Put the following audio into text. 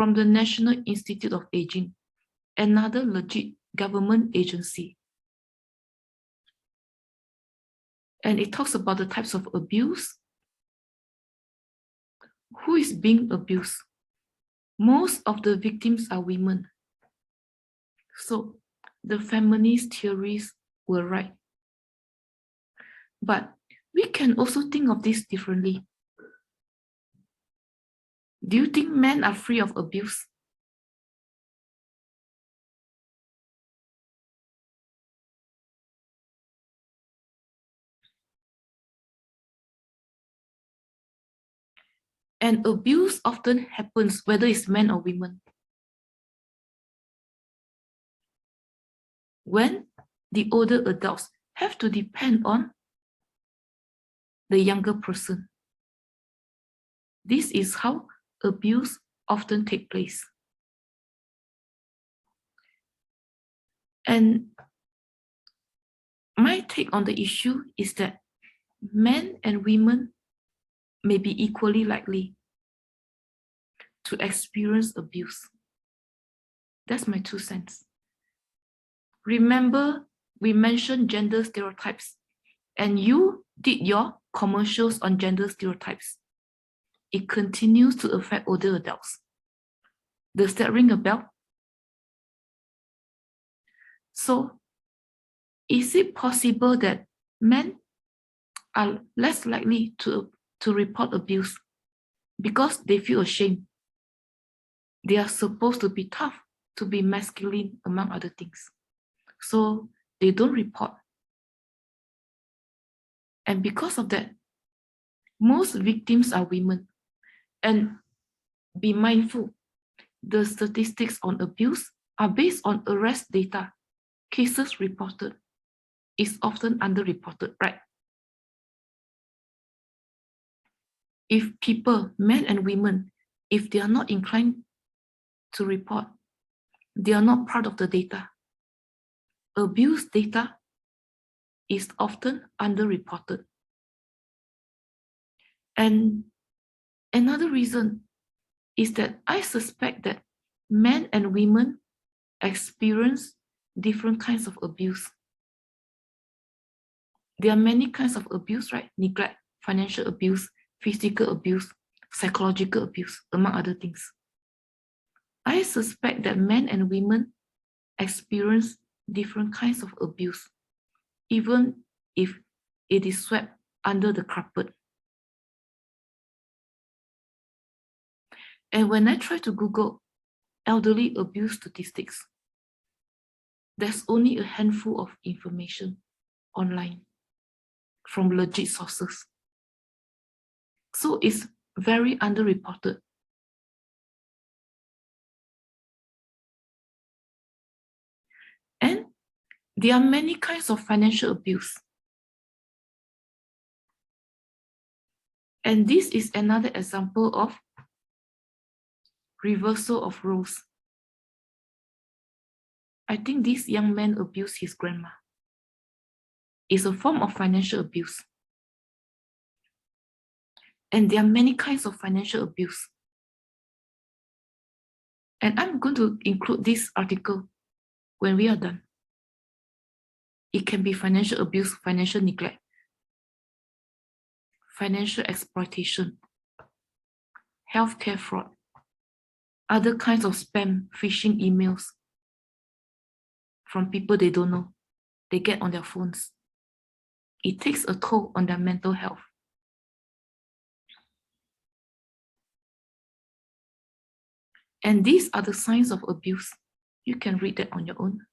from the National Institute of Aging, another legit government agency. And it talks about the types of abuse. Who is being abused? Most of the victims are women. So the feminist theories were right. But we can also think of this differently. Do you think men are free of abuse? And abuse often happens whether it's men or women. When the older adults have to depend on the younger person. This is how abuse often takes place. And my take on the issue is that men and women may be equally likely to experience abuse. That's my 2 cents. Remember, we mentioned gender stereotypes, and you did your commercials on gender stereotypes. It continues to affect older adults. Does that ring a bell? So, is it possible that men are less likely to report abuse because they feel ashamed? They are supposed to be tough, to be masculine, among other things. So they don't report. And because of that, most victims are women. And be mindful, the statistics on abuse are based on arrest data. Cases reported is often underreported, right? If people, men and women, if they are not inclined to report, they are not part of the data. Abuse data is often underreported. And another reason is that I suspect that men and women experience different kinds of abuse. There are many kinds of abuse, right? Neglect, financial abuse, physical abuse, psychological abuse, among other things. I suspect that men and women experience different kinds of abuse, even if it is swept under the carpet. And when I try to Google elderly abuse statistics, there's only a handful of information online from legit sources. So it's very underreported. And there are many kinds of financial abuse. And this is another example of reversal of roles. I think this young man abused his grandma. It's a form of financial abuse. And there are many kinds of financial abuse. And I'm going to include this article when we are done. It can be financial abuse, financial neglect, financial exploitation, healthcare fraud, other kinds of spam, phishing emails from people they don't know. They get on their phones. It takes a toll on their mental health. And these are the signs of abuse. You can read that on your own.